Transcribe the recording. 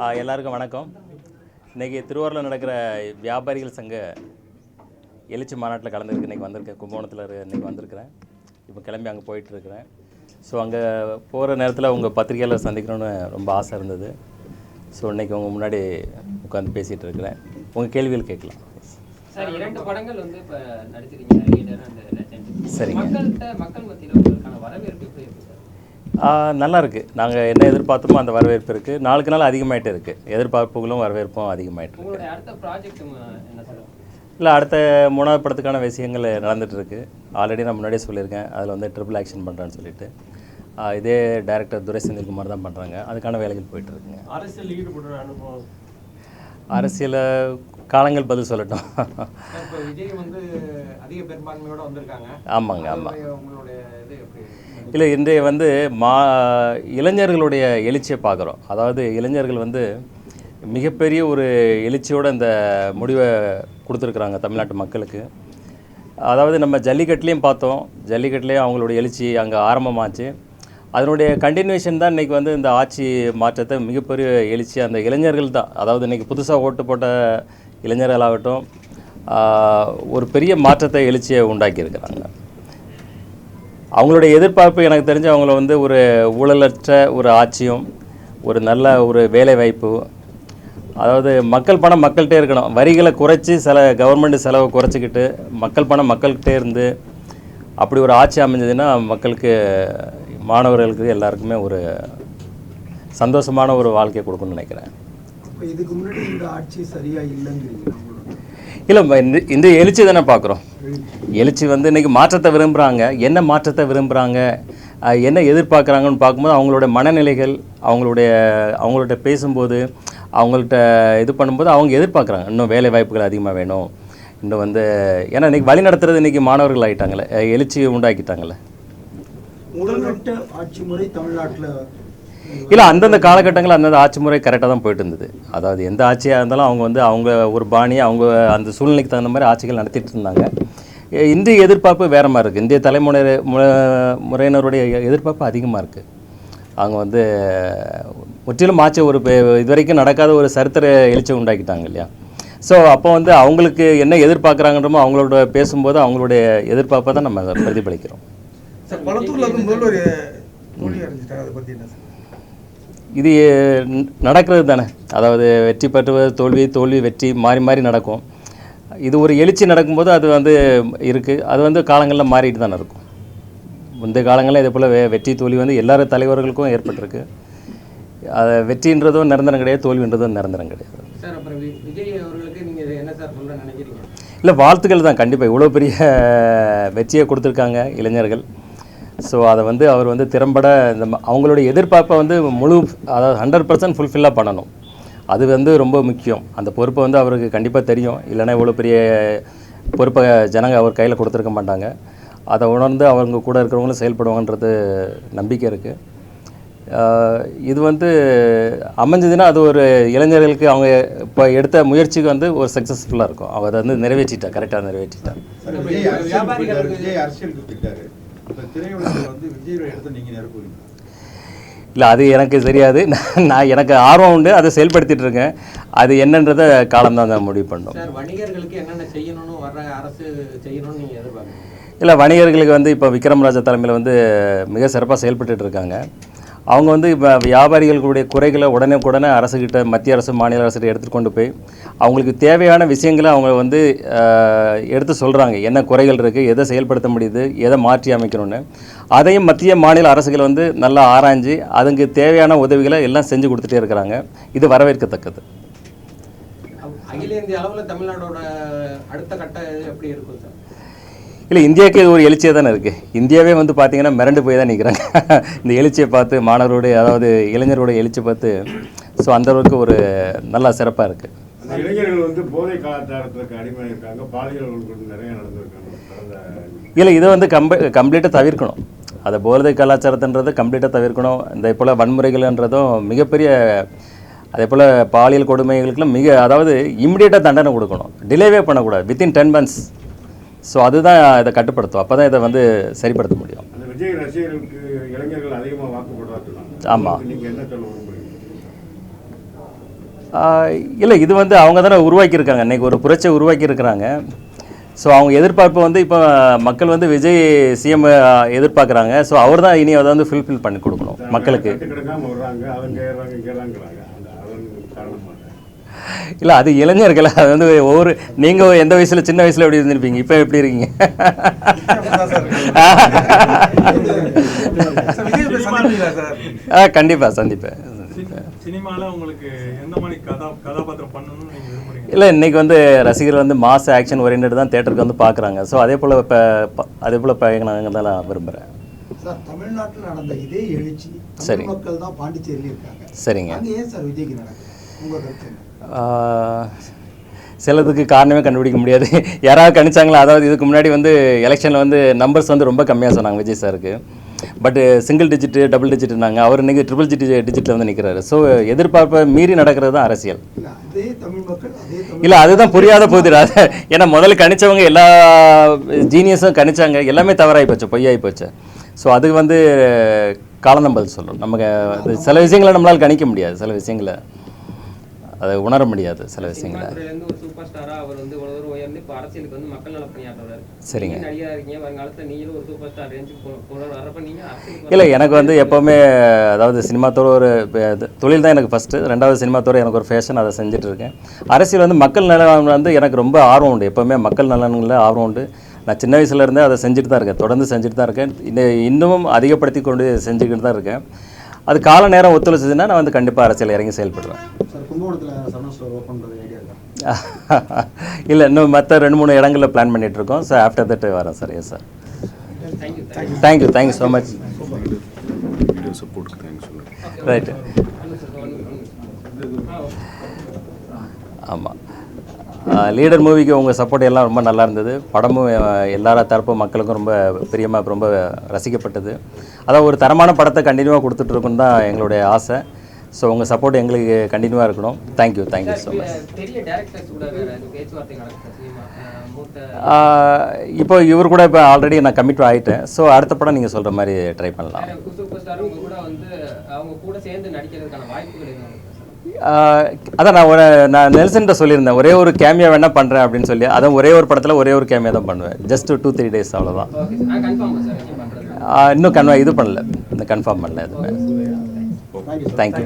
எல்லாருக்கும் வணக்கம். இன்றைக்கி திருவாரூரில் நடக்கிற வியாபாரிகள் சங்க எழுச்சி மாநாட்டில் கலந்துருக்கு. இன்றைக்கி வந்திருக்கேன், கும்பகோணத்தில் இன்றைக்கி வந்திருக்கிறேன். இப்போ கிளம்பி அங்கே போயிட்டுருக்கிறேன். ஸோ அங்கே போகிற நேரத்தில் உங்கள் பத்திரிகையாளர் சந்திக்கணும்னு ரொம்ப ஆசை இருந்தது. ஸோ இன்றைக்கி உங்கள் முன்னாடி உட்காந்து பேசிகிட்டு இருக்கிறேன். உங்கள் கேள்விகள் கேட்கலாம். சார், 2 படங்கள் வந்து இப்போ நடிச்சிருக்கீங்க, லீடர் அண்ட் லெஜெண்ட். சரிங்க. மக்கள் மத்தியில் உங்களுக்கான வரவேற்பு எப்படி இருக்குது சார்? நல்லா இருக்குது. நாங்கள் என்ன எதிர்பார்த்தோமோ அந்த வரவேற்பு இருக்குது. நாளுக்கு நாள் அதிகமாகிட்டே இருக்குது. எதிர்பார்ப்புகளும் வரவேற்பும் அதிகமாகிட்டு இருக்கு. உங்களுடைய அடுத்த ப்ராஜெக்ட் என்ன சார்? இல்லை, அடுத்த 3வது படத்துக்கான விஷயங்கள் நடந்துகிட்ருக்கு. ஆல்ரெடி நான் முன்னாடியே சொல்லியிருக்கேன். அதில் வந்து ட்ரிபிள் ஆக்ஷன் பண்ணுறேன்னு சொல்லிட்டு இதே டைரக்டர் துரை செந்தில்குமார் தான் பண்ணுறாங்க. அதுக்கான வேலைகள் போயிட்டுருக்குங்க. அரசியல் ஈடுபடுற அனுபவம்? அரசியல் காலங்கள் பதில் சொல்லட்டும். இப்போ விஜய் வந்து அதிக பெரும்பான்மையோடு வந்திருக்காங்க. ஆமாங்க, ஆமாம். உங்களுடைய இது எப்படி? இல்லை, இன்றைய வந்து இளைஞர்களுடைய எழுச்சியை பார்க்குறோம். அதாவது இளைஞர்கள் வந்து மிகப்பெரிய ஒரு எழுச்சியோடு இந்த முடிவை கொடுத்துருக்குறாங்க தமிழ்நாட்டு மக்களுக்கு. அதாவது நம்ம ஜல்லிக்கட்டுலேயும் பார்த்தோம். ஜல்லிக்கட்டுலேயும் அவங்களுடைய எழுச்சி அங்கே ஆரம்பமாச்சு. அதனுடைய கண்டினியூஷன் தான் இன்றைக்கி வந்து இந்த ஆட்சி மாற்றத்தை மிகப்பெரிய எழுச்சி அந்த இளைஞர்கள் தான். அதாவது இன்றைக்கி புதுசாக ஓட்டு போட்ட இளைஞர்களாகட்டும் ஒரு பெரிய மாற்றத்தை எழுச்சியை உண்டாக்கியிருக்கிறாங்க. அவங்களுடைய எதிர்பார்ப்பு எனக்கு தெரிஞ்சு அவங்கள வந்து ஒரு ஊழலற்ற ஒரு ஆட்சியும் ஒரு நல்ல ஒரு வேலை வாய்ப்பு, அதாவது மக்கள் பணம் மக்கள்கிட்டே இருக்கணும். வரிகளை குறைச்சி கவர்மெண்ட் செலவை குறைச்சிக்கிட்டு மக்கள் பணம் மக்கள்கிட்டே இருந்து அப்படி ஒரு ஆட்சி அமைஞ்சதுன்னா மக்களுக்கு, மாணவர்களுக்கு எல்லாருக்குமே ஒரு சந்தோஷமான ஒரு வாழ்க்கையை கொடுக்கணும்னு நினைக்கிறேன். இதுக்கு முன்னாடி இந்த ஆட்சி சரியாக இல்லைங்கிறீங்க? இல்லை, இந்த எழுச்சி தானே பார்க்குறோம். எழுச்சி வந்து இன்றைக்கி மாற்றத்தை விரும்புகிறாங்க. என்ன மாற்றத்தை விரும்புகிறாங்க, என்ன எதிர்பார்க்குறாங்கன்னு பார்க்கும்போது அவங்களோட மனநிலைகள், அவங்கள்ட்ட பேசும்போது, அவங்கள்ட்ட இது பண்ணும்போது அவங்க எதிர்பார்க்குறாங்க இன்னும் வேலை வாய்ப்புகள் அதிகமாக வேணும். இன்னும் வந்து ஏன்னா இன்றைக்கி வழி நடத்துறது இன்றைக்கி மாணவர்கள் ஆகிட்டாங்களே, எழுச்சி உண்டாக்கிட்டாங்களே. முதல்கட்ட ஆட்சி முறை தமிழ்நாட்டில் இல்லை, அந்தந்த காலகட்டங்களில் அந்தந்த ஆட்சி முறை கரெக்டாக தான் போயிட்டு இருந்தது. அதாவது எந்த ஆட்சியாக இருந்தாலும் அவங்க ஒரு பாணியை அவங்க அந்த சூழ்நிலைக்கு தகுந்த மாதிரி ஆட்சிகள் நடத்திட்டு இருந்தாங்க. இந்திய எதிர்பார்ப்பு வேறு மாதிரி இருக்குது. இந்திய முறையினருடைய எதிர்பார்ப்பு அதிகமாக இருக்குது. அவங்க வந்து முற்றிலும் ஆட்சி ஒரு இதுவரைக்கும் நடக்காத ஒரு சரித்திர எழுச்சி உண்டாக்கிட்டாங்க இல்லையா. ஸோ அப்போ வந்து அவங்களுக்கு என்ன எதிர்பார்க்குறாங்கன்றமோ அவங்களோட பேசும்போது அவங்களுடைய எதிர்பார்ப்பை தான் நம்ம பிரதிபலிக்கிறோம். இது நடக்கிறது தானே. அதாவது வெற்றி பெற்றுவது தோல்வி வெற்றி மாறி மாறி நடக்கும். இது ஒரு எழுச்சி நடக்கும்போது அது வந்து இருக்குது. அது வந்து காலங்களில் மாறிட்டு தானே இருக்கும். முந்தைய காலங்களில் இதே போல் வெற்றி தோல்வி வந்து எல்லாரும் தலைவர்களுக்கும் ஏற்பட்டிருக்கு. அது வெற்றின்றதும் நிரந்தரம் கிடையாது, தோல்வின்றதும் நிரந்தரம் கிடையாது. சார், அப்புறம் விஜய் அவர்களுக்கு நீங்கள் என்ன சார் சொல்ல நினைக்கிறீங்க? இல்லை, வாழ்த்துக்கள் தான். கண்டிப்பாக இவ்வளோ பெரிய வெற்றியை கொடுத்துருக்காங்க இளைஞர்கள். ஸோ அதை வந்து அவர் வந்து திறம்பட அவங்களுடைய எதிர்பார்ப்பை வந்து அதாவது 100% ஃபுல்ஃபில்லாக பண்ணணும். அது வந்து ரொம்ப முக்கியம். அந்த பொறுப்பை வந்து அவருக்கு கண்டிப்பாக தெரியும். இல்லைன்னா இவ்வளோ பெரிய பொறுப்பை ஜனங்க அவர் கையில் கொடுத்துருக்க மாட்டாங்க. அதை உணர்ந்து அவங்க கூட இருக்கிறவங்களும் செயல்படுவாங்கன்றது நம்பிக்கை இருக்குது. இது வந்து அமைஞ்சதுன்னா அது ஒரு இளைஞர்களுக்கு அவங்க இப்போ எடுத்த முயற்சிக்கு வந்து ஒரு சக்ஸஸ்ஃபுல்லாக இருக்கும். அவர் வந்து கரெக்டாக நிறைவேற்றிட்டா. இல்லை, அது எனக்கு தெரியாது. எனக்கு ஆர்வம் உண்டு, அதை செயல்படுத்திட்டு இருக்கேன். அது என்னன்றதை காலம்தான் முடிவு பண்ணோம். வணிகர்களுக்கு என்னென்ன செய்யணும்னு வர்ற அரசு செய்யணும்னு நீங்கள் எதிர்பார்க்குறீங்க? இல்லை, வணிகர்களுக்கு வந்து இப்போ விக்ரம் ராஜா தலைமையில் வந்து மிக சிறப்பாக செயல்பட்டு இருக்காங்க. அவங்க வந்து இப்போ வியாபாரிகளுடைய குறைகளை உடனே அரசுக்கிட்ட, மத்திய அரசு மாநில அரசுகிட்ட எடுத்துகிட்டு கொண்டு போய் அவங்களுக்கு தேவையான விஷயங்களை அவங்க வந்து எடுத்து சொல்கிறாங்க. என்ன குறைகள் இருக்குது, எதை செயல்படுத்த முடியுது, எதை மாற்றி அமைக்கணும்னு. அதையும் மத்திய மாநில அரசுகள் வந்து நல்லா ஆராய்ஞ்சு அதுக்கு தேவையான உதவிகளை எல்லாம் செஞ்சு கொடுத்துட்டே இருக்கிறாங்க. இது வரவேற்கத்தக்கது. அகில இந்திய அளவில் தமிழ்நாடோட அடுத்த கட்ட எப்படி இருக்கும் சார்? இல்லை, இந்தியாவுக்கு இது ஒரு எழுச்சியாக தானே இருக்குது. இந்தியாவே வந்து பார்த்திங்கன்னா மிரண்டு போய் தான் நிற்கிறாங்க இந்த எழுச்சியை பார்த்து, மாணவர்களுடைய அதாவது இளைஞர்களுடைய எழுச்சி பார்த்து. ஸோ அந்தளவுக்கு ஒரு நல்லா சிறப்பாக இருக்குது. இளைஞர்கள் வந்து போதை கலாச்சாரத்துக்கு அடிமையாக இருக்காங்க, பாலியல் நிறைய நடந்திருக்காங்க. இல்லை, இதை வந்து கம்ப்ளீட்டாக தவிர்க்கணும். அதை போதை கலாச்சாரத்துன்றது கம்ப்ளீட்டாக தவிர்க்கணும். இந்த போல் வன்முறைகள்ன்றதும் மிகப்பெரிய, அதே போல் பாலியல் கொடுமைகளுக்கெல்லாம் அதாவது இமிடியேட்டாக தண்டனை கொடுக்கணும். டிலேவே பண்ணக்கூடாது. Within 10 months. ஸோ அதுதான் இதை கட்டுப்படுத்தும். அப்போ தான் இதை வந்து சரிப்படுத்த முடியும். விஜய் ரசிகர்களுக்கு இளைஞர்கள் அதிகமாக வாக்கு போடுறாங்க. ஆமாம். நீங்கள் என்ன சொல்ல விரும்புகிறீங்க? இல்லை, இது வந்து அவங்க தானே உருவாக்கியிருக்காங்க, இன்றைக்கி ஒரு புரட்சியை உருவாக்கியிருக்கிறாங்க. ஸோ அவங்க எதிர்பார்ப்பு வந்து இப்போ மக்கள் வந்து விஜய் சிஎம் எதிர்பார்க்குறாங்க. ஸோ அவர் தான் இனி அதை வந்து ஃபுல்ஃபில் பண்ணி கொடுக்கணும் மக்களுக்கு. இல்லை, அது இளைஞர்கள். அது வந்து ஒவ்வொரு நீங்கள் எந்த வயசில் சின்ன வயசில் எப்படி இருந்திருப்பீங்க, இப்போ எப்படி இருக்கீங்க? கண்டிப்பாக சந்திப்பேன். சினிமாவில் உங்களுக்கு எந்த மாதிரி கதாபாத்திரம் பண்ணணும்னு நீங்கள் விரும்புறீங்க? இல்லை, இன்றைக்கி வந்து ரசிகர்கள் வந்து மாஸ் ஆக்ஷன் ஓரியன்ட் தான் தேட்டருக்கு வந்து பார்க்குறாங்க. ஸோ அதே போல் நாங்கள் தான் நான் விரும்புகிறேன். சார், தமிழ்நாட்டில் நடந்த இதே எழுச்சி சரி. மக்கள் தான் பாண்டிச்சேரியில் இருக்காங்க. சரிங்க. அங்கே ஏன் சார் விஜய்க்கு நடக்குது? உங்கள் கருத்து என்ன? சிலதுக்கு காரணமே கண்டுபிடிக்க முடியாது. யாராவது கணிச்சாங்களா? அதாவது இதுக்கு முன்னாடி வந்து எலெக்ஷனில் வந்து நம்பர்ஸ் வந்து ரொம்ப கம்மியாக சொன்னாங்க விஜய் சாருக்கு. பட் சிங்கிள் டிஜிட்டு டபுள் டிஜிட்னாங்க. அவர் இன்றைக்கி ட்ரிபிள் டிஜிட்டில் வந்து நிற்கிறாரு. ஸோ எதிர்பார்ப்பை மீறி நடக்கிறது தான் அரசியல். அதே தமிழ் மக்கள் இல்லை, அதுதான் புரியாத போகுது. ஏன்னா முதல்ல கணிச்சவங்க எல்லா ஜீனியஸும் கணிச்சாங்க, எல்லாமே தவறாகி போச்சு, பொய்யாகி போச்சு. ஸோ அதுக்கு வந்து காலம் பதில் சொல்லணும். நமக்கு சில விஷயங்களை நம்மளால் கணிக்க முடியாது, சில விஷயங்களை அதை உணர முடியாது, சில விஷயங்களை. ஒரு சூப்பர் ஸ்டாரா அவர் வந்து ஒரு உயர்ந்து இப்போ அரசியலுக்கு வந்து மக்கள் நல பணியாற்றுறாரு. சரிங்க. நடிகராக இருக்கீங்க, வருங்காலத்தில் நீங்களும் ஒரு சூப்பர் ஸ்டார் ரேஞ்சுக்கு வரப்ப நீங்கள் இல்லை, எனக்கு வந்து எப்போவுமே அதாவது சினிமாத்துறை ஒரு தொழில் தான் எனக்கு ஃபஸ்ட்டு. ரெண்டாவது சினிமாத்துறை எனக்கு ஒரு ஃபேஷன், அதை செஞ்சிட்ருக்கேன். அரசியல் வந்து மக்கள் நலன் வந்து எனக்கு ரொம்ப ஆர்வம் உண்டு. எப்போவுமே மக்கள் நலன்களில் ஆர்வம் உண்டு. நான் சின்ன வயசுலேருந்தே அதை செஞ்சுட்டு தான் இருக்கேன், தொடர்ந்து செஞ்சுட்டு தான் இருக்கேன். இன்னமும் அதிகப்படுத்தி கொண்டு செஞ்சுக்கிட்டு தான் இருக்கேன். அது கால நேரம் ஒத்துழைச்சதுன்னா நான் வந்து கண்டிப்பாக அரசியல் இறங்கி செயல்படுவேன். சார், கும்பகோணத்தில் சரண ஸ்டோர் ஓப்பன் பண்ணுறது ஐடியா இருக்கா? இல்லை, இன்னும் மற்ற 2-3 இடங்களில் பிளான் பண்ணிகிட்ருக்கோம். ஸோ ஆஃப்டர் தட் வரேன் sir. Yes sir. Thank you so much. Right. ஆமாம், லீடர் மூவிக்கு உங்கள் சப்போர்ட் எல்லாம் ரொம்ப நல்லா இருந்தது. படமும் எல்லா தரப்பு மக்களுக்கும் ரொம்ப பிரியமாக ரொம்ப ரசிக்கப்பட்டது. அதாவது ஒரு தரமான படத்தை கண்டினியூவாக கொடுத்துட்ருக்குன்னு தான் எங்களுடைய ஆசை. ஸோ உங்கள் சப்போர்ட் எங்களுக்கு கண்டினியூவாக இருக்கணும். Thank you so much. இப்போ இவர் கூட இப்போ ஆல்ரெடி நான் கமிட் ஆகிட்டேன். ஸோ அடுத்த படம் நீங்கள் சொல்கிற மாதிரி ட்ரை பண்ணலாம். அதான் நான் நெல்சன்கிட்ட சொல்லியிருந்தேன், ஒரே ஒரு கேமியா வேணால் பண்ணுறேன் அப்படின்னு சொல்லி. அதான் ஒரே ஒரு படத்தில் ஒரே ஒரு கேமியா தான் பண்ணுவேன். ஜஸ்ட் 2-3 days அவ்வளோதான். இன்னும் இது பண்ணல, இந்த கன்ஃபார்ம் பண்ணல எதுவுமே. தேங்க்யூ.